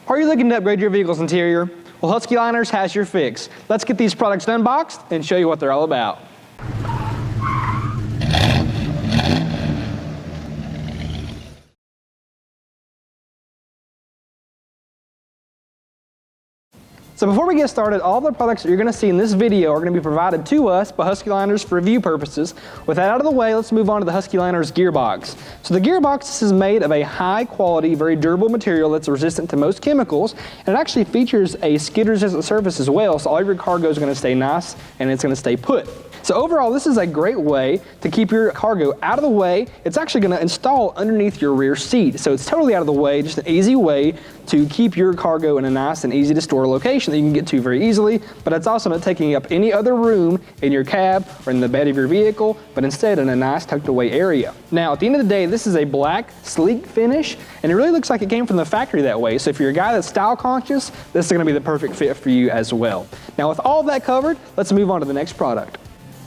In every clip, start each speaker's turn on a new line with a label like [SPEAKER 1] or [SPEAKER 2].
[SPEAKER 1] Are you looking to upgrade your vehicle's interior? Well, Husky Liners has your fix. Let's get these products unboxed and show you what they're all about. So before we get started, all the products that you're going to see in this video are going to be provided to us by Husky Liners for review purposes. With that out of the way, let's move on to the Husky Liners Gearbox. So the Gearbox is made of a high quality, very durable material that's resistant to most chemicals, and it actually features a skid resistant surface as well, so all of your cargo is going to stay nice and it's going to stay put. So overall, this is a great way to keep your cargo out of the way. It's actually going to install underneath your rear seat. So it's totally out of the way, just an easy way to keep your cargo in a nice and easy to store location that you can get to very easily, but it's also not taking up any other room in your cab or in the bed of your vehicle, but instead in a nice tucked away area. Now, at the end of the day, this is a black, sleek finish, and it really looks like it came from the factory that way. So if you're a guy that's style conscious, this is going to be the perfect fit for you as well. Now, with all that covered, let's move on to the next product.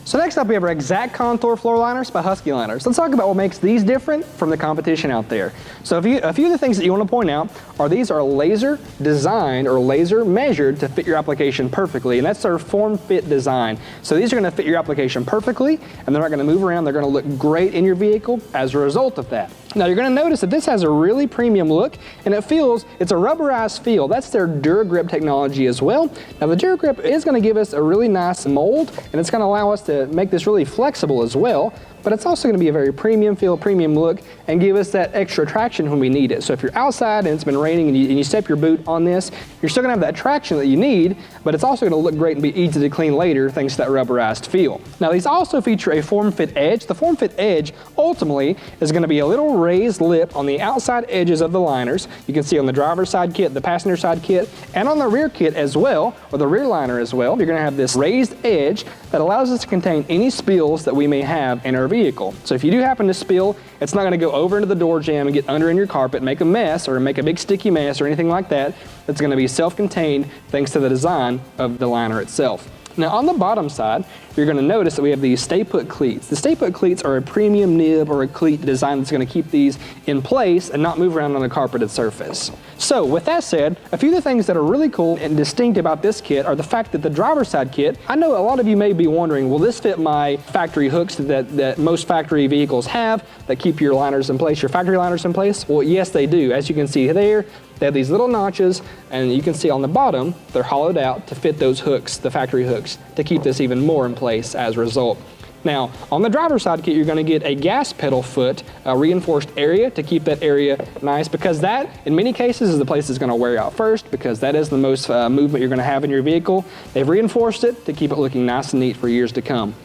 [SPEAKER 1] So next up we have our Exact Contour Floor Liners by Husky Liners. Let's talk about what makes these different from the competition out there. So a few of the things that you want to point out are these are laser designed or laser measured to fit your application perfectly, and that's their form fit design. So these are going to fit your application perfectly, and they're not going to move around. They're going to look great in your vehicle as a result of that. Now you're going to notice that this has a really premium look, and it's a rubberized feel. That's their DuraGrip technology as well. Now the DuraGrip is going to give us a really nice mold, and it's going to allow us to make this really flexible as well, but it's also going to be a very premium feel, premium look, and give us that extra traction when we need it. So if you're outside and it's been raining and you step your boot on this, you're still going to have that traction that you need, but it's also going to look great and be easy to clean later thanks to that rubberized feel. Now these also feature a form fit edge. The form fit edge ultimately is going to be a little raised lip on the outside edges of the liners. You can see on the driver's side kit, the passenger side kit, and on the rear kit as well, or the rear liner as well. You're going to have this raised edge that allows us to contain any spills that we may have in our vehicle. So if you do happen to spill, it's not going to go over into the door jamb and get under in your carpet and make a mess or make a big sticky mess or anything like that. It's going to be self-contained thanks to the design of the liner itself. Now on the bottom side, you're going to notice that we have these stay put cleats. The stay put cleats are a premium nib or a cleat design that's going to keep these in place and not move around on a carpeted surface. So with that said, a few of the things that are really cool and distinct about this kit are the fact that the driver's side kit, I know a lot of you may be wondering, will this fit my factory hooks that most factory vehicles have that keep your liners in place, your factory liners in place? Well, yes, they do. As you can see there, they have these little notches, and you can see on the bottom, they're hollowed out to fit those hooks, the factory hooks, to keep this even more in place as a result. Now, on the driver's side kit, you're going to get a gas pedal foot reinforced area to keep that area nice, because that, in many cases, is the place that's going to wear out first, because that is the most movement you're going to have in your vehicle. They've reinforced it to keep it looking nice and neat for years to come.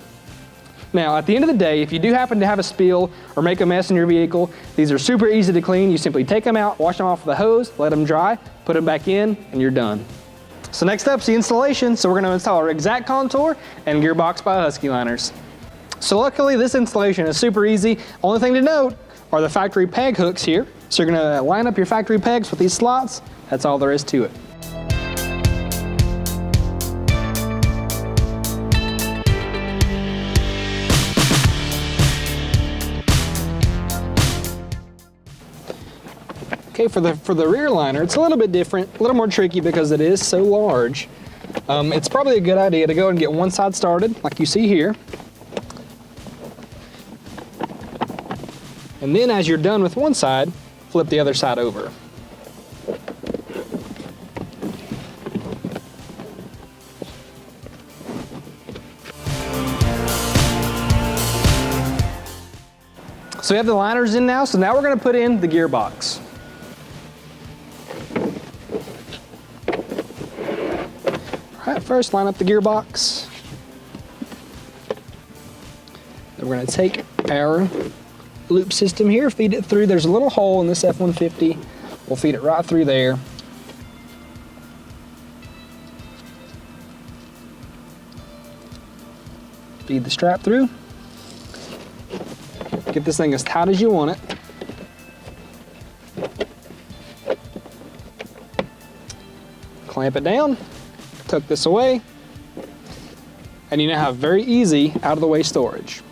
[SPEAKER 1] Now, at the end of the day, if you do happen to have a spill or make a mess in your vehicle, these are super easy to clean. You simply take them out, wash them off with a hose, let them dry, put them back in, and you're done. So next up's the installation. So we're going to install our Exact Contour and Gearbox by Husky Liners. So luckily, this installation is super easy. Only thing to note are the factory peg hooks here. So you're going to line up your factory pegs with these slots. That's all there is to it. Okay, for the rear liner, it's a little bit different, a little more tricky because it is so large. It's probably a good idea to go and get one side started, like you see here. And then as you're done with one side, flip the other side over. So we have the liners in now, so now we're going to put in the gearbox. All right, first line up the gearbox. Then we're going to take our loop system here, feed it through. There's a little hole in this F-150. We'll feed it right through there. Feed the strap through. Get this thing as tight as you want it. Clamp it down, tuck this away, and you now have very easy out-of-the-way storage.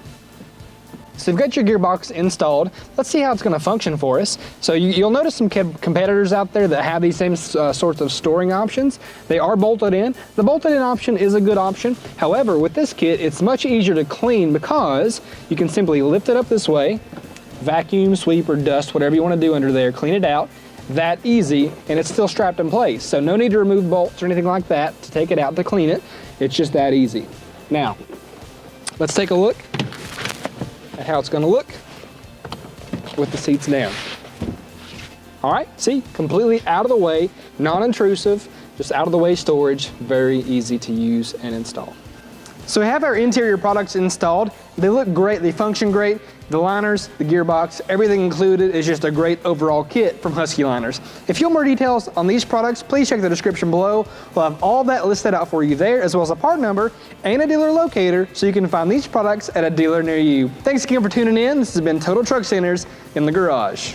[SPEAKER 1] So you've got your gearbox installed. Let's see how it's going to function for us. So you'll notice some competitors out there that have these same sorts of storing options. They are bolted in. The bolted in option is a good option. However, with this kit, it's much easier to clean because you can simply lift it up this way, vacuum, sweep, or dust, whatever you want to do under there, clean it out. That easy, and it's still strapped in place. So no need to remove bolts or anything like that to take it out to clean it. It's just that easy. Now, let's take a look at how it's going to look with the seats down. All right, see, completely out of the way, non-intrusive, just out of the way storage, very easy to use and install. So we have our interior products installed. They look great, they function great. The liners, the gearbox, everything included is just a great overall kit from Husky Liners. If you want more details on these products, please check the description below. We'll have all that listed out for you there, as well as a part number and a dealer locator, so you can find these products at a dealer near you. Thanks again for tuning in. This has been Total Truck Centers in the Garage.